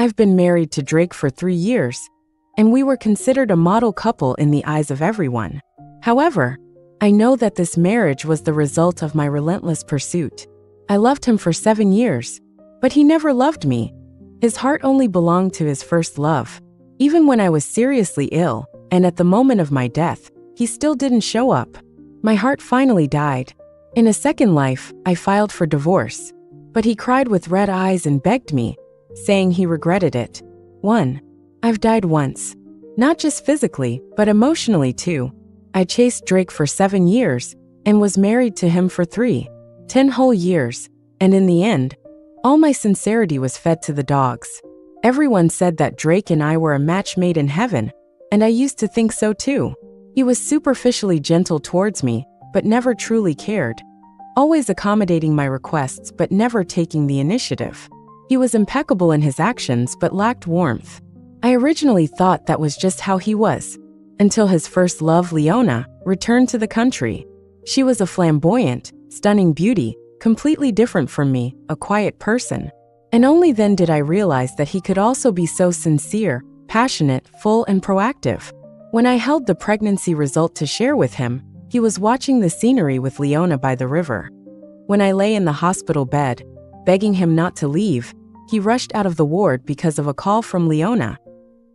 I've been married to Drake for 3 years, and we were considered a model couple in the eyes of everyone. However, I know that this marriage was the result of my relentless pursuit. I loved him for 7 years, but he never loved me. His heart only belonged to his first love. Even when I was seriously ill, and at the moment of my death, he still didn't show up. My heart finally died. In a second life, I filed for divorce, but he cried with red eyes and begged me, saying he regretted it. 1. I've died once. Not just physically, but emotionally too. I chased Drake for 7 years, and was married to him for 10 whole years, and in the end, all my sincerity was fed to the dogs. Everyone said that Drake and I were a match made in heaven, and I used to think so too. He was superficially gentle towards me, but never truly cared. Always accommodating my requests but never taking the initiative. He was impeccable in his actions but lacked warmth. I originally thought that was just how he was, until his first love, Leona, returned to the country. She was a flamboyant, stunning beauty, completely different from me, a quiet person. And only then did I realize that he could also be so sincere, passionate, full, and proactive. When I held the pregnancy result to share with him, he was watching the scenery with Leona by the river. When I lay in the hospital bed, begging him not to leave, he rushed out of the ward because of a call from Leona.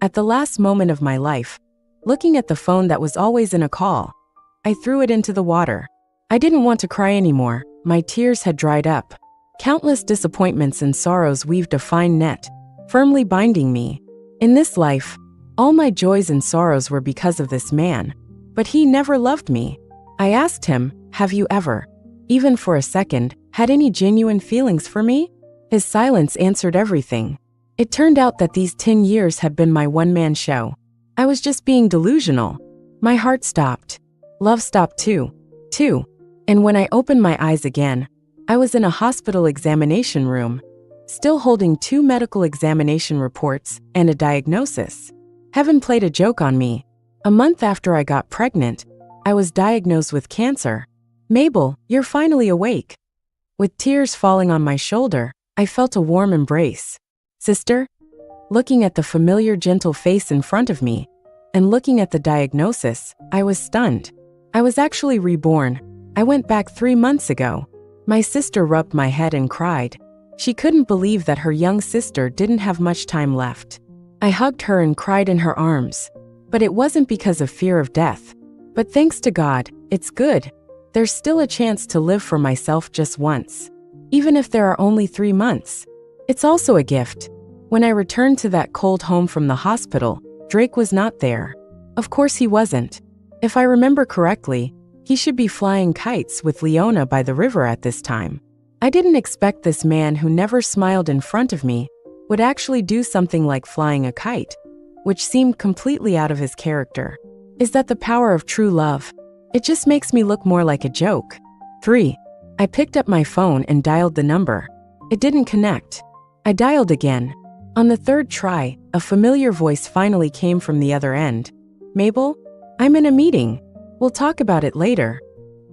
At the last moment of my life, looking at the phone that was always in a call, I threw it into the water. I didn't want to cry anymore. My tears had dried up. Countless disappointments and sorrows weaved a fine net, firmly binding me. In this life, all my joys and sorrows were because of this man, but he never loved me. I asked him, "Have you ever, even for a second, had any genuine feelings for me?" His silence answered everything. It turned out that these 10 years had been my one-man show. I was just being delusional. My heart stopped. Love stopped too. And when I opened my eyes again, I was in a hospital examination room, still holding 2 medical examination reports and a diagnosis. Heaven played a joke on me. A month after I got pregnant, I was diagnosed with cancer. "Mabel, you're finally awake." With tears falling on my shoulder, I felt a warm embrace. "Sister?" Looking at the familiar gentle face in front of me, and looking at the diagnosis, I was stunned. I was actually reborn. I went back 3 months ago. My sister rubbed my head and cried. She couldn't believe that her young sister didn't have much time left. I hugged her and cried in her arms. But it wasn't because of fear of death. But thanks to God, it's good. There's still a chance to live for myself just once. Even if there are only 3 months. It's also a gift. When I returned to that cold home from the hospital, Drake was not there. Of course he wasn't. If I remember correctly, he should be flying kites with Leona by the river at this time. I didn't expect this man who never smiled in front of me would actually do something like flying a kite, which seemed completely out of his character. Is that the power of true love? It just makes me look more like a joke. 3. I picked up my phone and dialed the number. It didn't connect. I dialed again. On the 3rd try, a familiar voice finally came from the other end. "Mabel, I'm in a meeting. We'll talk about it later."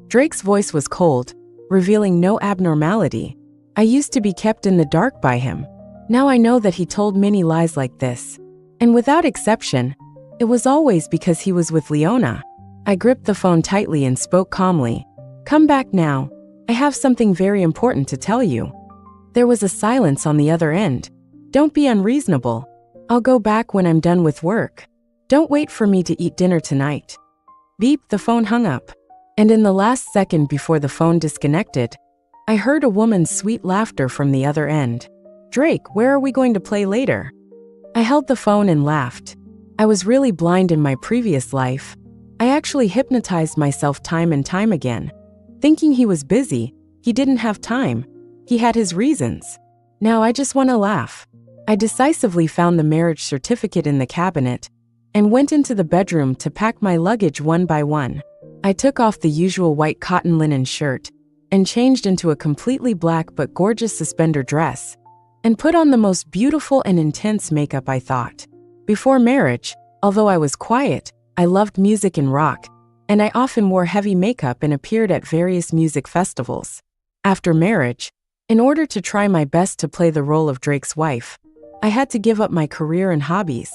Drake's voice was cold, revealing no abnormality. I used to be kept in the dark by him. Now I know that he told many lies like this. And without exception, it was always because he was with Leona. I gripped the phone tightly and spoke calmly. "Come back now. I have something very important to tell you." There was a silence on the other end. "Don't be unreasonable. I'll go back when I'm done with work. Don't wait for me to eat dinner tonight." Beep, the phone hung up. And in the last second before the phone disconnected, I heard a woman's sweet laughter from the other end. "Drake, where are we going to play later?" I held the phone and laughed. I was really blind in my previous life. I actually hypnotized myself time and time again. Thinking he was busy, he didn't have time. He had his reasons. Now I just want to laugh. I decisively found the marriage certificate in the cabinet and went into the bedroom to pack my luggage one by one. I took off the usual white cotton linen shirt and changed into a completely black but gorgeous suspender dress and put on the most beautiful and intense makeup, I thought. Before marriage, although I was quiet, I loved music and rock, and I often wore heavy makeup and appeared at various music festivals. After marriage, in order to try my best to play the role of Drake's wife, I had to give up my career and hobbies,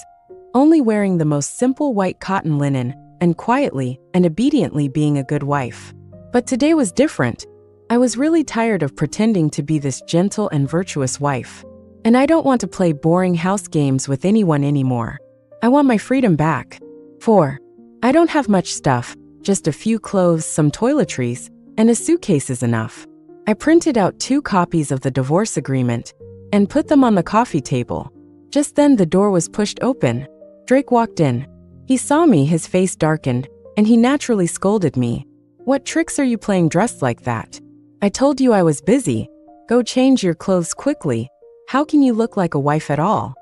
only wearing the most simple white cotton linen and quietly and obediently being a good wife. But today was different. I was really tired of pretending to be this gentle and virtuous wife. And I don't want to play boring house games with anyone anymore. I want my freedom back. 4. I don't have much stuff, just a few clothes, some toiletries, and a suitcase is enough. I printed out 2 copies of the divorce agreement and put them on the coffee table. Just then the door was pushed open. Drake walked in. He saw me, his face darkened, and he naturally scolded me. "What tricks are you playing dressed like that? I told you I was busy. Go change your clothes quickly. How can you look like a wife at all?"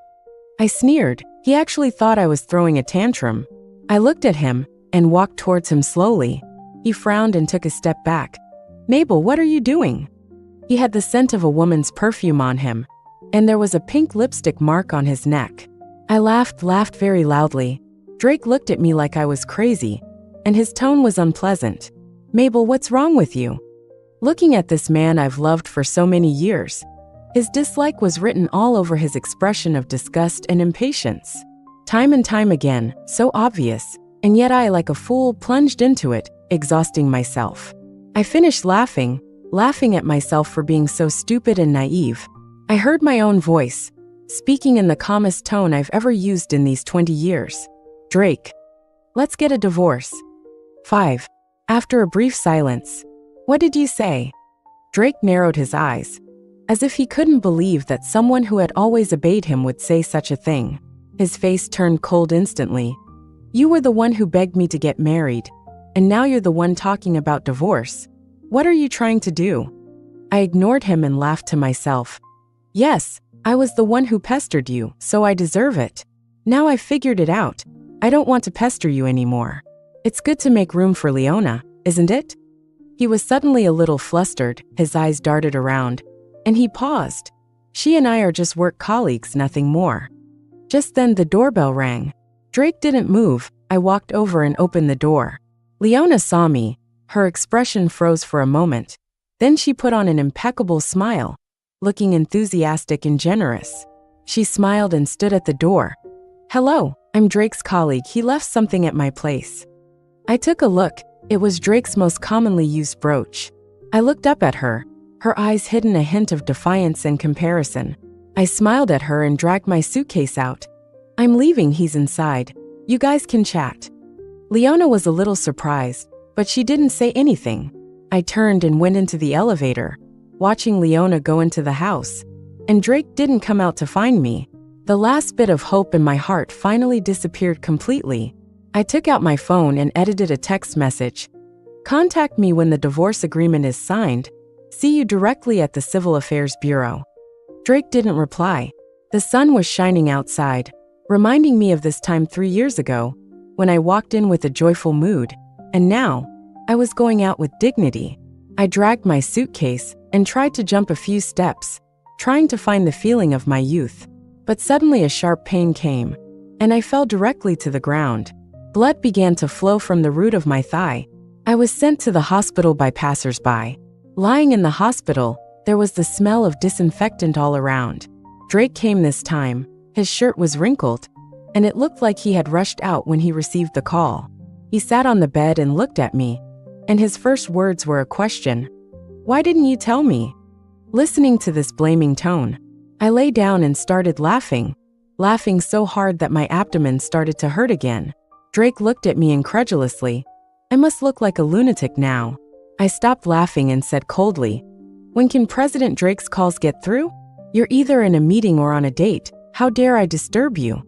I sneered. He actually thought I was throwing a tantrum. I looked at him and walked towards him slowly. He frowned and took a step back. "Mabel, what are you doing?" He had the scent of a woman's perfume on him, and there was a pink lipstick mark on his neck. I laughed very loudly. Drake looked at me like I was crazy, and his tone was unpleasant. "Mabel, what's wrong with you?" Looking at this man I've loved for so many years, his dislike was written all over his expression of disgust and impatience. Time and time again, so obvious, and yet I, like a fool, plunged into it, exhausting myself. I finished laughing at myself for being so stupid and naive. I heard my own voice, speaking in the calmest tone I've ever used in these 20 years. "Drake, let's get a divorce." 5. After a brief silence, "What did you say?" Drake narrowed his eyes, as if he couldn't believe that someone who had always obeyed him would say such a thing. His face turned cold instantly. "You were the one who begged me to get married, and now you're the one talking about divorce. What are you trying to do?" I ignored him and laughed to myself. "Yes, I was the one who pestered you, so I deserve it. Now I've figured it out. I don't want to pester you anymore. It's good to make room for Leona, isn't it?" He was suddenly a little flustered, his eyes darted around, and he paused. "She and I are just work colleagues, nothing more." Just then the doorbell rang. Drake didn't move. I walked over and opened the door. Leona saw me. Her expression froze for a moment. Then she put on an impeccable smile, looking enthusiastic and generous. She smiled and stood at the door. "Hello, I'm Drake's colleague. He left something at my place." I took a look. It was Drake's most commonly used brooch. I looked up at her, her eyes hidden a hint of defiance and comparison. I smiled at her and dragged my suitcase out. "I'm leaving, he's inside. You guys can chat." Leona was a little surprised, but she didn't say anything. I turned and went into the elevator, watching Leona go into the house, and Drake didn't come out to find me. The last bit of hope in my heart finally disappeared completely. I took out my phone and edited a text message. "Contact me when the divorce agreement is signed. See you directly at the Civil Affairs Bureau." Drake didn't reply. The sun was shining outside, reminding me of this time 3 years ago, when I walked in with a joyful mood, and now, I was going out with dignity. I dragged my suitcase and tried to jump a few steps, trying to find the feeling of my youth. But suddenly a sharp pain came, and I fell directly to the ground. Blood began to flow from the root of my thigh. I was sent to the hospital by passers-by. Lying in the hospital, there was the smell of disinfectant all around. Drake came this time. His shirt was wrinkled, and it looked like he had rushed out when he received the call. He sat on the bed and looked at me, and his first words were a question. "Why didn't you tell me?" Listening to this blaming tone, I lay down and started laughing so hard that my abdomen started to hurt again. Drake looked at me incredulously. I must look like a lunatic now. I stopped laughing and said coldly, "When can President Drake's calls get through? You're either in a meeting or on a date. How dare I disturb you?"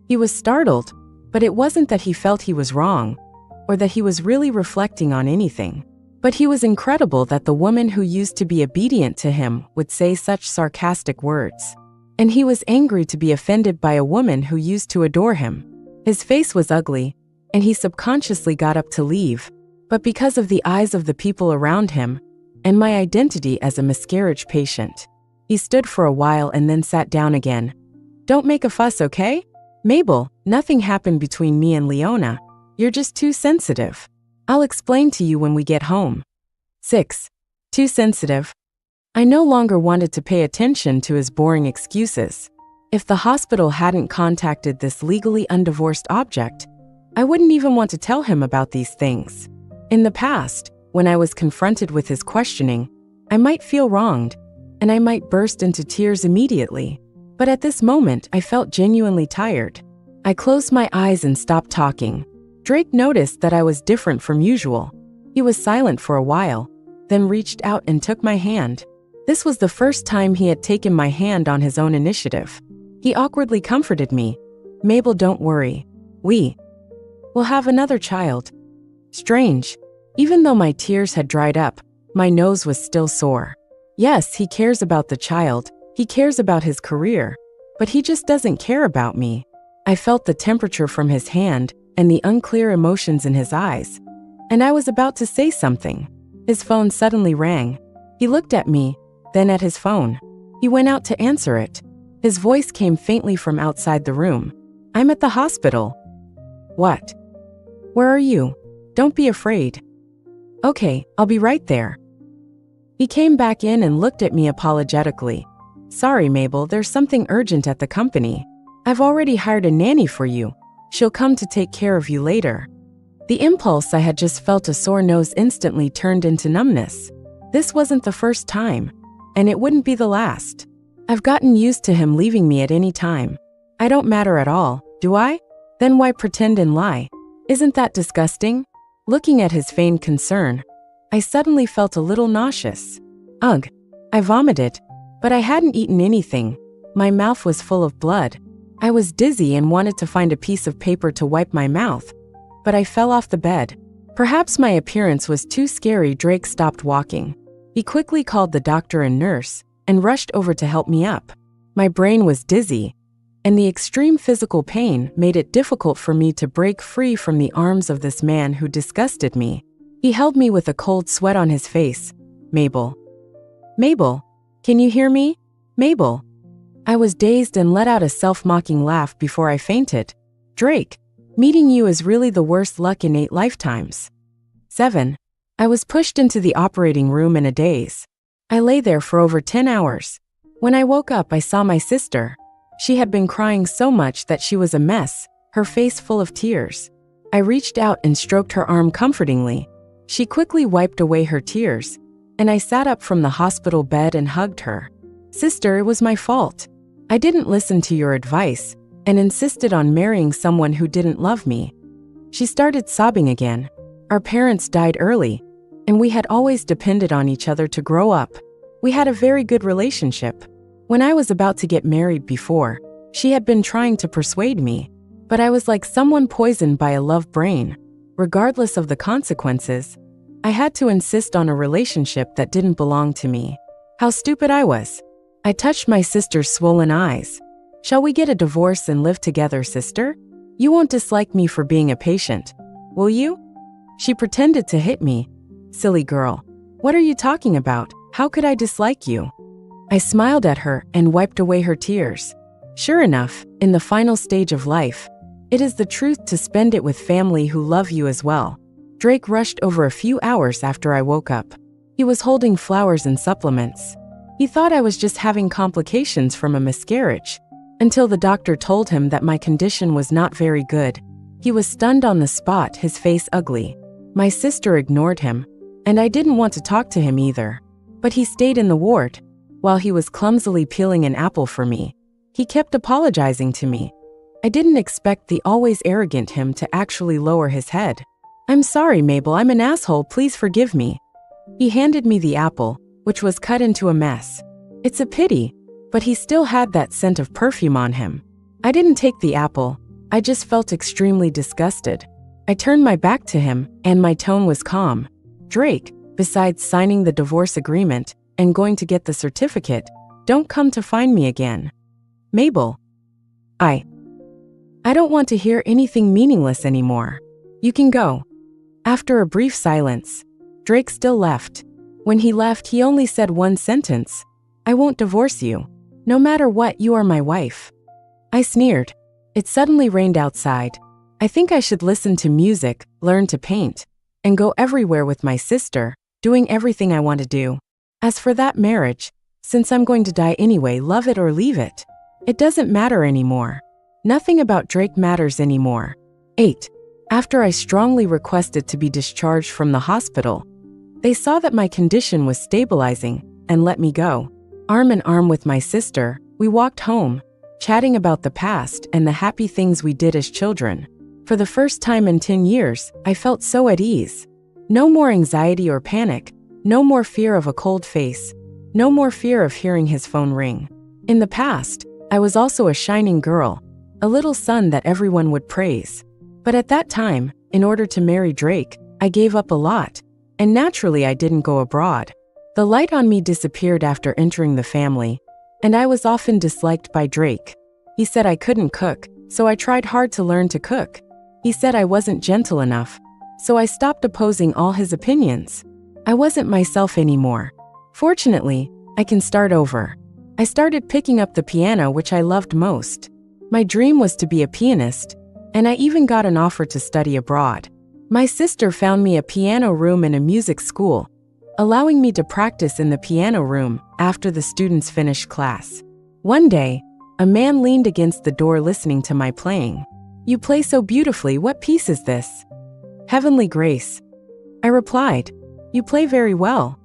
He was startled, but it wasn't that he felt he was wrong, or that he was really reflecting on anything. But he was incredible that the woman who used to be obedient to him would say such sarcastic words. And he was angry to be offended by a woman who used to adore him. His face was ugly, and he subconsciously got up to leave. But because of the eyes of the people around him, and my identity as a miscarriage patient, he stood for a while and then sat down again. "Don't make a fuss, okay? Mabel, nothing happened between me and Leona. You're just too sensitive. I'll explain to you when we get home." 6. Too sensitive. I no longer wanted to pay attention to his boring excuses. If the hospital hadn't contacted this legally undivorced object, I wouldn't even want to tell him about these things. In the past, when I was confronted with his questioning, I might feel wronged, and I might burst into tears immediately. But at this moment, I felt genuinely tired. I closed my eyes and stopped talking. Drake noticed that I was different from usual. He was silent for a while, then reached out and took my hand. This was the first time he had taken my hand on his own initiative. He awkwardly comforted me. "Mabel, don't worry. We will have another child." Strange. Even though my tears had dried up, my nose was still sore. Yes, he cares about the child. He cares about his career. But he just doesn't care about me. I felt the temperature from his hand and the unclear emotions in his eyes. And I was about to say something. His phone suddenly rang. He looked at me, then at his phone. He went out to answer it. His voice came faintly from outside the room. "I'm at the hospital." "What? Where are you? Don't be afraid." "Okay, I'll be right there." He came back in and looked at me apologetically. "Sorry, Mabel, there's something urgent at the company. I've already hired a nanny for you. She'll come to take care of you later." The impulse I had just felt a sore nose instantly turned into numbness. This wasn't the first time, and it wouldn't be the last. I've gotten used to him leaving me at any time. I don't matter at all, do I? Then why pretend and lie? Isn't that disgusting? Looking at his feigned concern, I suddenly felt a little nauseous. Ugh, I vomited, but I hadn't eaten anything. My mouth was full of blood. I was dizzy and wanted to find a piece of paper to wipe my mouth, but I fell off the bed. Perhaps my appearance was too scary. Drake stopped walking. He quickly called the doctor and nurse and rushed over to help me up. My brain was dizzy, and the extreme physical pain made it difficult for me to break free from the arms of this man who disgusted me. He held me with a cold sweat on his face. "Mabel. Mabel, can you hear me? Mabel." I was dazed and let out a self-mocking laugh before I fainted. "Drake, meeting you is really the worst luck in 8 lifetimes." 7. I was pushed into the operating room in a daze. I lay there for over 10 hours. When I woke up, I saw my sister. She had been crying so much that she was a mess, her face full of tears. I reached out and stroked her arm comfortingly. She quickly wiped away her tears, and I sat up from the hospital bed and hugged her. "Sister, it was my fault. I didn't listen to your advice and insisted on marrying someone who didn't love me." She started sobbing again. Our parents died early, and we had always depended on each other to grow up. We had a very good relationship. When I was about to get married before, she had been trying to persuade me, but I was like someone poisoned by a love brain. Regardless of the consequences, I had to insist on a relationship that didn't belong to me. How stupid I was. I touched my sister's swollen eyes. "Shall we get a divorce and live together, sister? You won't dislike me for being a patient, will you?" She pretended to hit me. "Silly girl. What are you talking about? How could I dislike you?" I smiled at her and wiped away her tears. Sure enough, in the final stage of life, it is the truth to spend it with family who love you as well. Drake rushed over a few hours after I woke up. He was holding flowers and supplements. He thought I was just having complications from a miscarriage, until the doctor told him that my condition was not very good. He was stunned on the spot, his face ugly. My sister ignored him, and I didn't want to talk to him either. But he stayed in the ward. While he was clumsily peeling an apple for me, he kept apologizing to me. I didn't expect the always arrogant him to actually lower his head. "I'm sorry, Mabel, I'm an asshole, please forgive me." He handed me the apple, which was cut into a mess. It's a pity, but he still had that scent of perfume on him. I didn't take the apple, I just felt extremely disgusted. I turned my back to him, and my tone was calm. "Drake, besides signing the divorce agreement and going to get the certificate, don't come to find me again. Mabel, I don't want to hear anything meaningless anymore. You can go." After a brief silence, Drake still left. When he left, he only said one sentence: "I won't divorce you. No matter what, you are my wife." I sneered. It suddenly rained outside. I think I should listen to music, learn to paint, and go everywhere with my sister, doing everything I want to do. As for that marriage, since I'm going to die anyway, love it or leave it. It doesn't matter anymore. Nothing about Drake matters anymore. 8. After I strongly requested to be discharged from the hospital, they saw that my condition was stabilizing and let me go. Arm in arm with my sister, we walked home, chatting about the past and the happy things we did as children. For the first time in 10 years, I felt so at ease. No more anxiety or panic, no more fear of a cold face, no more fear of hearing his phone ring. In the past, I was also a shining girl, a little sun that everyone would praise. But at that time, in order to marry Drake, I gave up a lot, and naturally I didn't go abroad. The light on me disappeared after entering the family, and I was often disliked by Drake. He said I couldn't cook, so I tried hard to learn to cook. He said I wasn't gentle enough, so I stopped opposing all his opinions. I wasn't myself anymore. Fortunately, I can start over. I started picking up the piano, which I loved most. My dream was to be a pianist, and I even got an offer to study abroad. My sister found me a piano room in a music school, allowing me to practice in the piano room after the students finished class. One day, a man leaned against the door listening to my playing. "You play so beautifully, what piece is this?" "Heavenly Grace." I replied, "You play very well."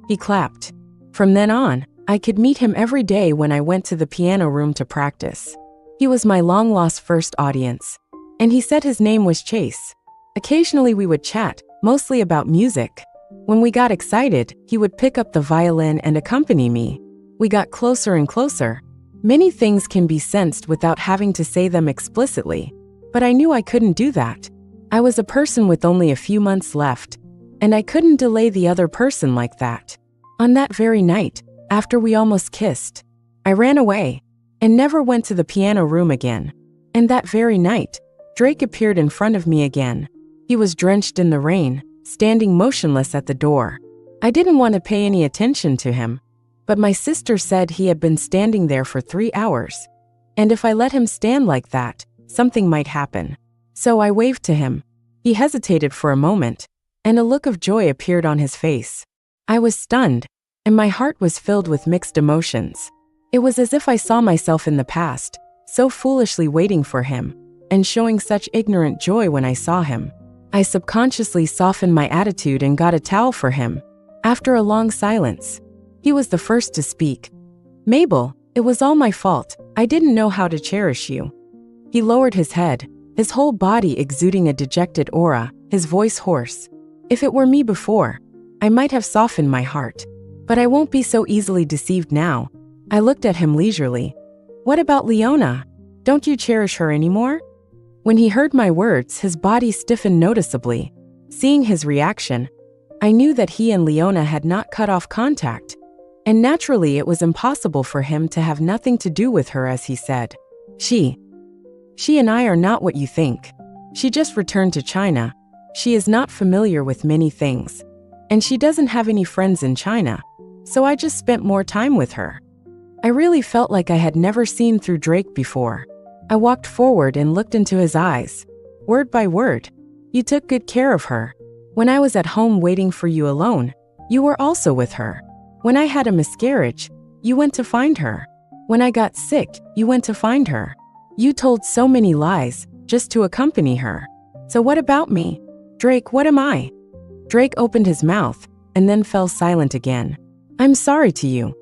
He clapped. From then on, I could meet him every day when I went to the piano room to practice. He was my long-lost first audience, and he said his name was Chase. Occasionally we would chat, mostly about music. When we got excited, he would pick up the violin and accompany me. We got closer and closer. Many things can be sensed without having to say them explicitly, but I knew I couldn't do that. I was a person with only a few months left, and I couldn't delay the other person like that. On that very night, after we almost kissed, I ran away and never went to the piano room again. And that very night, Drake appeared in front of me again. He was drenched in the rain, standing motionless at the door. I didn't want to pay any attention to him, but my sister said he had been standing there for 3 hours, and if I let him stand like that, something might happen. So I waved to him. He hesitated for a moment, and a look of joy appeared on his face. I was stunned, and my heart was filled with mixed emotions. It was as if I saw myself in the past, so foolishly waiting for him, and showing such ignorant joy when I saw him. I subconsciously softened my attitude and got a towel for him. After a long silence, he was the first to speak. "Mabel, it was all my fault. I didn't know how to cherish you." He lowered his head, his whole body exuding a dejected aura, his voice hoarse. If it were me before, I might have softened my heart, but I won't be so easily deceived now. I looked at him leisurely. "What about Leona? Don't you cherish her anymore?" When he heard my words, his body stiffened noticeably. Seeing his reaction, I knew that he and Leona had not cut off contact, and naturally it was impossible for him to have nothing to do with her, as he said. She and I are not what you think. She just returned to China. She is not familiar with many things, and she doesn't have any friends in China, so I just spent more time with her." I really felt like I had never seen through Drake before. I walked forward and looked into his eyes. Word by word, "You took good care of her. When I was at home waiting for you alone, you were also with her. When I had a miscarriage, you went to find her. When I got sick, you went to find her. You told so many lies just to accompany her. So what about me? Drake, what am I?" Drake opened his mouth and then fell silent again. "I'm sorry to you."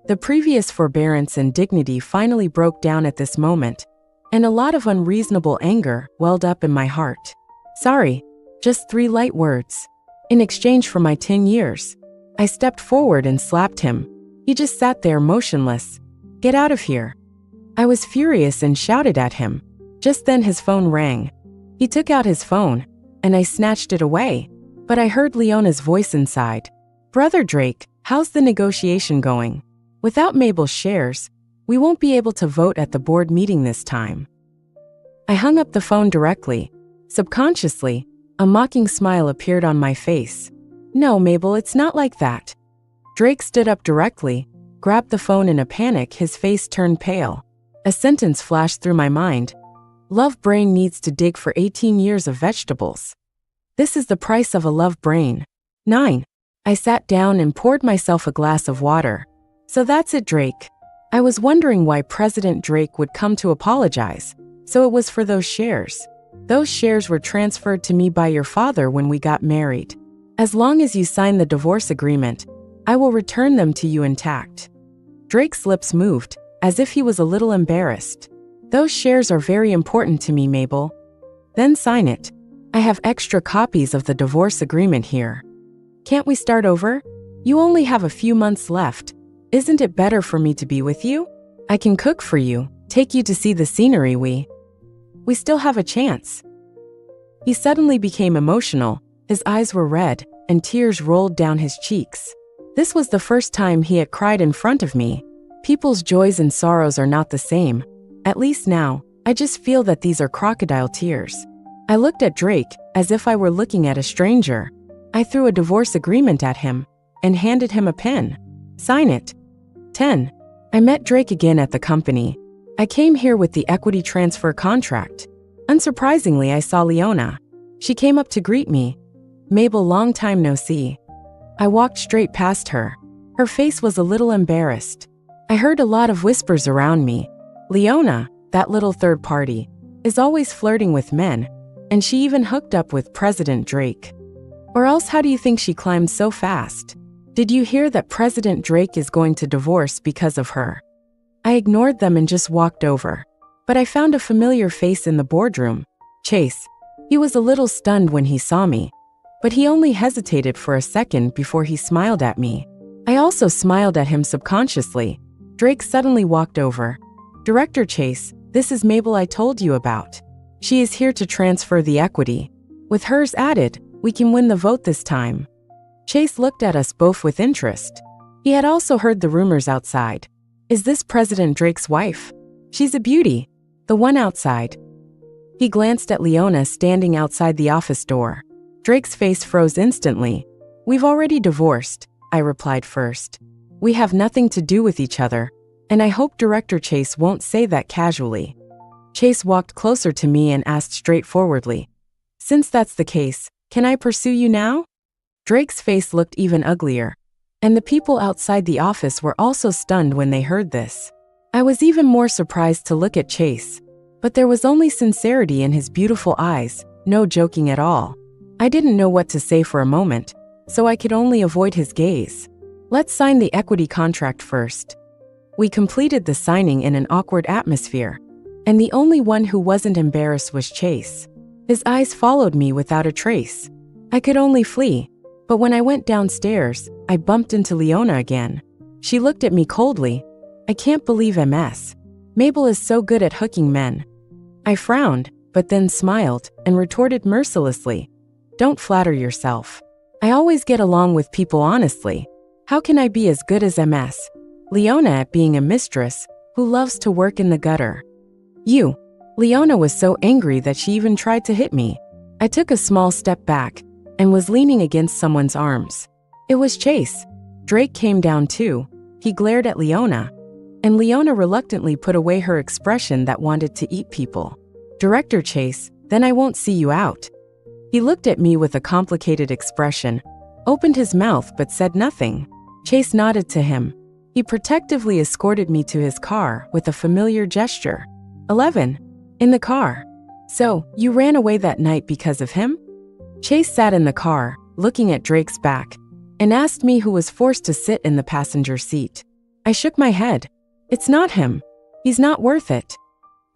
The previous forbearance and dignity finally broke down at this moment, and a lot of unreasonable anger welled up in my heart. "Sorry, just 3 light words. In exchange for my 10 years. I stepped forward and slapped him. He just sat there motionless. "Get out of here." I was furious and shouted at him. Just then his phone rang. He took out his phone, and I snatched it away, but I heard Leona's voice inside. "Brother Drake, how's the negotiation going? Without Mabel's shares, we won't be able to vote at the board meeting this time." I hung up the phone directly. Subconsciously, a mocking smile appeared on my face. "No, Mabel, it's not like that." Drake stood up directly, grabbed the phone in a panic, his face turned pale. A sentence flashed through my mind. "Love brain needs to dig for 18 years of vegetables. This is the price of a love brain." 9. I sat down and poured myself a glass of water. "So that's it, Drake. I was wondering why President Drake would come to apologize, so it was for those shares. Those shares were transferred to me by your father when we got married. As long as you sign the divorce agreement, I will return them to you intact. Drake's lips moved, as if he was a little embarrassed. Those shares are very important to me, Mabel. Then sign it. I have extra copies of the divorce agreement here. Can't we start over? You only have a few months left. Isn't it better for me to be with you? I can cook for you, take you to see the scenery. We still have a chance. He suddenly became emotional, his eyes were red, and tears rolled down his cheeks. This was the first time he had cried in front of me. People's joys and sorrows are not the same. At least now, I just feel that these are crocodile tears. I looked at Drake, as if I were looking at a stranger. I threw a divorce agreement at him, and handed him a pen. Sign it. 10. I met Drake again at the company. I came here with the equity transfer contract. Unsurprisingly, I saw Leona. She came up to greet me. Mabel, long time no see. I walked straight past her. Her face was a little embarrassed. I heard a lot of whispers around me. Leona, that little third party, is always flirting with men, and she even hooked up with President Drake. Or else how do you think she climbed so fast? Did you hear that President Drake is going to divorce because of her? I ignored them and just walked over. But I found a familiar face in the boardroom. Chase. He was a little stunned when he saw me, but he only hesitated for a second before he smiled at me. I also smiled at him subconsciously. Drake suddenly walked over. Director Chase, this is Mabel I told you about. She is here to transfer the equity. With hers added, we can win the vote this time. Chase looked at us both with interest. He had also heard the rumors outside. Is this President Drake's wife? She's a beauty. The one outside. He glanced at Leona standing outside the office door. Drake's face froze instantly. We've already divorced, I replied first. We have nothing to do with each other, and I hope Director Chase won't say that casually. Chase walked closer to me and asked straightforwardly, since that's the case, can I pursue you now? Drake's face looked even uglier, and the people outside the office were also stunned when they heard this. I was even more surprised to look at Chase, but there was only sincerity in his beautiful eyes, no joking at all. I didn't know what to say for a moment, so I could only avoid his gaze. Let's sign the equity contract first. We completed the signing in an awkward atmosphere, and the only one who wasn't embarrassed was Chase. His eyes followed me without a trace. I could only flee, but when I went downstairs, I bumped into Leona again. She looked at me coldly. I can't believe MS. Mabel is so good at hooking men. I frowned, but then smiled and retorted mercilessly. Don't flatter yourself. I always get along with people honestly. How can I be as good as MS? Leona at being a mistress who loves to work in the gutter. You. Leona was so angry that she even tried to hit me. I took a small step back and was leaning against someone's arms. It was Chase. Drake came down too. He glared at Leona, and Leona reluctantly put away her expression that wanted to eat people. Director Chase, then I won't see you out. He looked at me with a complicated expression, opened his mouth but said nothing. Chase nodded to him. He protectively escorted me to his car with a familiar gesture. 11. In the car. So, you ran away that night because of him? Chase sat in the car, looking at Drake's back, and asked me who was forced to sit in the passenger seat. I shook my head. It's not him. He's not worth it.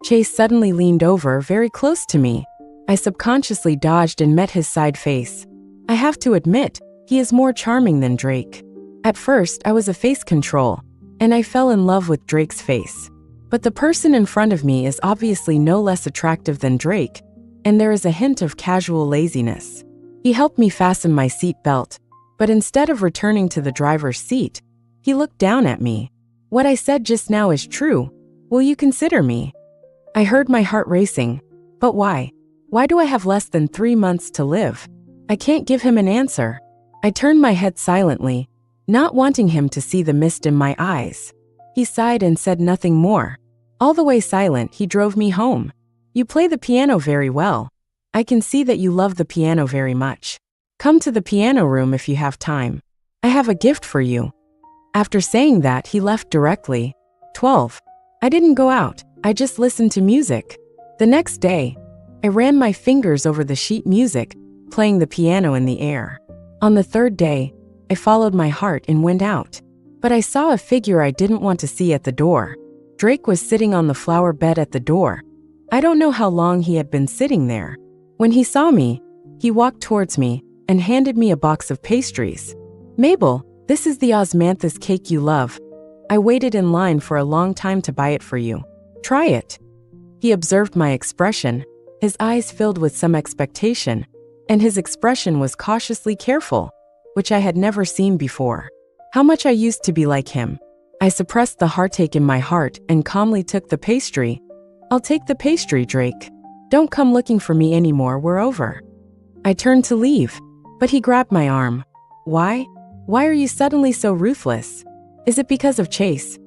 Chase suddenly leaned over very close to me. I subconsciously dodged and met his side face. I have to admit, he is more charming than Drake. At first, I was a face control, and I fell in love with Drake's face. But the person in front of me is obviously no less attractive than Drake, and there is a hint of casual laziness. He helped me fasten my seat belt, but instead of returning to the driver's seat, he looked down at me. What I said just now is true. Will you consider me? I heard my heart racing. But why? Why do I have less than 3 months to live? I can't give him an answer. I turned my head silently, not wanting him to see the mist in my eyes. He sighed and said nothing more. All the way silent, he drove me home. You play the piano very well. I can see that you love the piano very much. Come to the piano room if you have time. I have a gift for you. After saying that, he left directly. 12. I didn't go out, I just listened to music. The next day, I ran my fingers over the sheet music, playing the piano in the air. On the third day, I followed my heart and went out. But I saw a figure I didn't want to see at the door. Drake was sitting on the flower bed at the door. I don't know how long he had been sitting there. When he saw me, he walked towards me and handed me a box of pastries. Mabel, this is the osmanthus cake you love. I waited in line for a long time to buy it for you. Try it. He observed my expression, his eyes filled with some expectation, and his expression was cautiously careful, which I had never seen before. How much I used to be like him. I suppressed the heartache in my heart and calmly took the pastry. I'll take the pastry, Drake. Don't come looking for me anymore, we're over. I turned to leave, but he grabbed my arm. Why? Why are you suddenly so ruthless? Is it because of Chase?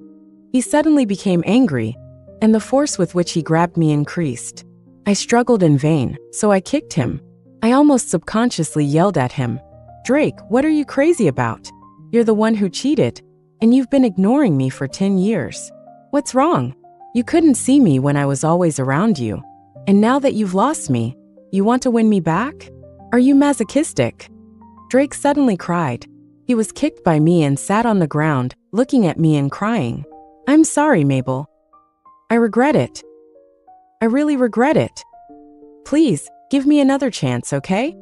He suddenly became angry, and the force with which he grabbed me increased. I struggled in vain, so I kicked him. I almost subconsciously yelled at him. Drake, what are you crazy about? You're the one who cheated, and you've been ignoring me for 10 years. What's wrong? You couldn't see me when I was always around you. And now that you've lost me, you want to win me back? Are you masochistic? Drake suddenly cried. He was kicked by me and sat on the ground, looking at me and crying. I'm sorry, Mabel. I regret it. I really regret it. Please, give me another chance, okay?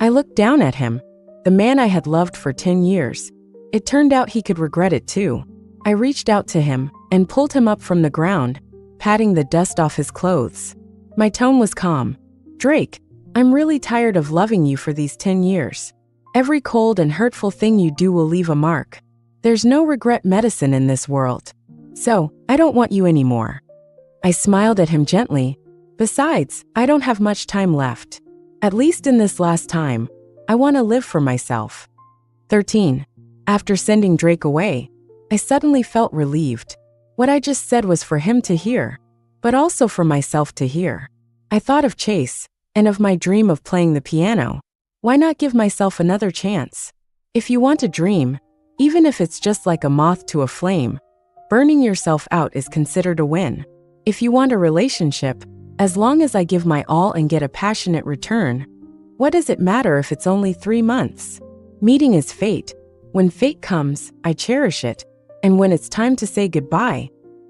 I looked down at him, the man I had loved for 10 years. It turned out he could regret it too. I reached out to him and pulled him up from the ground, patting the dust off his clothes. My tone was calm. Drake, I'm really tired of loving you for these 10 years. Every cold and hurtful thing you do will leave a mark. There's no regret medicine in this world. So, I don't want you anymore. I smiled at him gently. Besides, I don't have much time left. At least in this last time, I want to live for myself. 13. After sending Drake away, I suddenly felt relieved. What I just said was for him to hear, but also for myself to hear. I thought of Chase, and of my dream of playing the piano. Why not give myself another chance? If you want a dream, even if it's just like a moth to a flame, burning yourself out is considered a win. If you want a relationship, as long as I give my all and get a passionate return, what does it matter if it's only 3 months? Meeting is fate. When fate comes, I cherish it, and when it's time to say goodbye,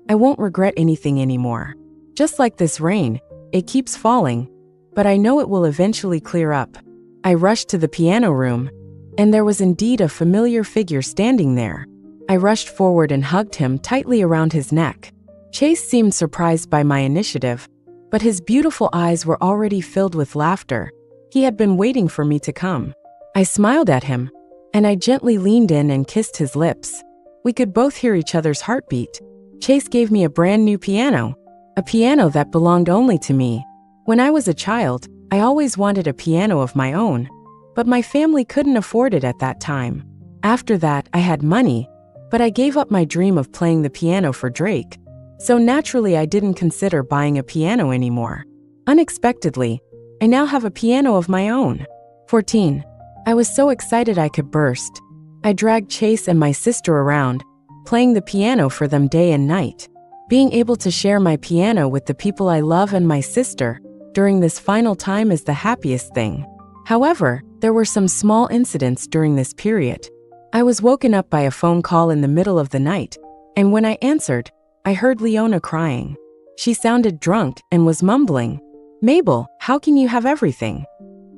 I won't regret anything anymore. Just like this rain, it keeps falling, but I know it will eventually clear up. I rushed to the piano room, and there was indeed a familiar figure standing there. I rushed forward and hugged him tightly around his neck. Chase seemed surprised by my initiative, but his beautiful eyes were already filled with laughter. He had been waiting for me to come. I smiled at him, and I gently leaned in and kissed his lips. We could both hear each other's heartbeat. Chase gave me a brand new piano, a piano that belonged only to me. When I was a child, I always wanted a piano of my own, but my family couldn't afford it at that time. After that, I had money, but I gave up my dream of playing the piano for Drake. So naturally, I didn't consider buying a piano anymore. Unexpectedly, I now have a piano of my own. 14. I was so excited I could burst. I dragged Chase and my sister around, playing the piano for them day and night. Being able to share my piano with the people I love and my sister during this final time is the happiest thing. However, there were some small incidents during this period. I was woken up by a phone call in the middle of the night, and when I answered, I heard Leona crying. She sounded drunk and was mumbling, "Mabel, how can you have everything?"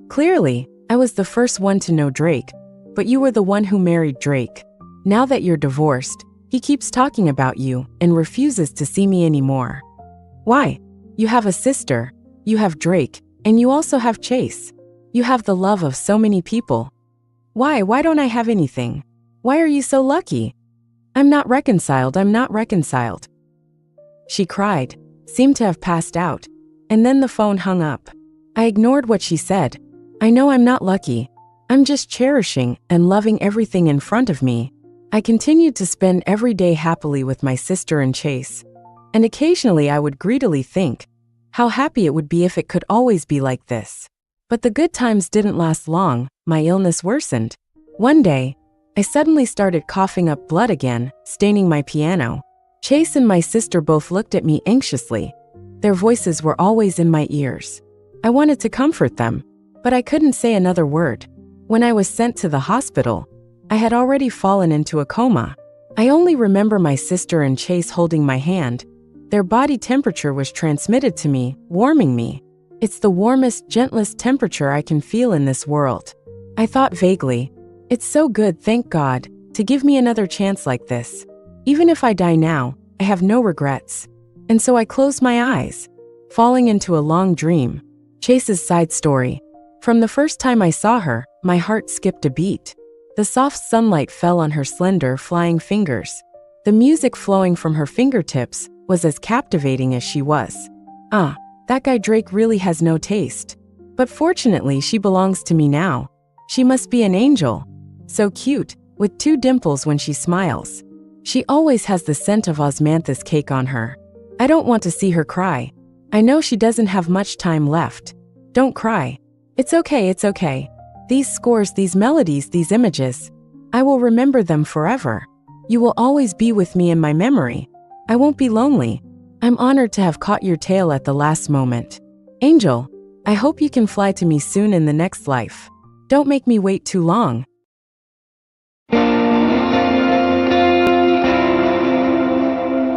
Clearly, I was the first one to know Drake, but you were the one who married Drake. Now that you're divorced, he keeps talking about you and refuses to see me anymore. Why? You have a sister, you have Drake, and you also have Chase. You have the love of so many people. Why don't I have anything? Why are you so lucky? I'm not reconciled. She cried, seemed to have passed out, and then the phone hung up. I ignored what she said. I know I'm not lucky. I'm just cherishing and loving everything in front of me. I continued to spend every day happily with my sister and Chase. And occasionally I would greedily think how happy it would be if it could always be like this. But the good times didn't last long. My illness worsened. One day, I suddenly started coughing up blood again, staining my piano. Chase and my sister both looked at me anxiously. Their voices were always in my ears. I wanted to comfort them, but I couldn't say another word. When I was sent to the hospital, I had already fallen into a coma. I only remember my sister and Chase holding my hand. Their body temperature was transmitted to me, warming me. It's the warmest, gentlest temperature I can feel in this world. I thought vaguely, it's so good, thank God, to give me another chance like this. Even if I die now, I have no regrets. And so I closed my eyes, falling into a long dream. Chase's side story. From the first time I saw her, my heart skipped a beat. The soft sunlight fell on her slender, flying fingers. The music flowing from her fingertips was as captivating as she was. That guy Drake really has no taste. But fortunately, she belongs to me now. She must be an angel. So cute, with 2 dimples when she smiles. She always has the scent of osmanthus cake on her. I don't want to see her cry. I know she doesn't have much time left. Don't cry. It's okay, it's okay. These scores, these melodies, these images, I will remember them forever. You will always be with me in my memory. I won't be lonely. I'm honored to have caught your tail at the last moment. Angel, I hope you can fly to me soon in the next life. Don't make me wait too long.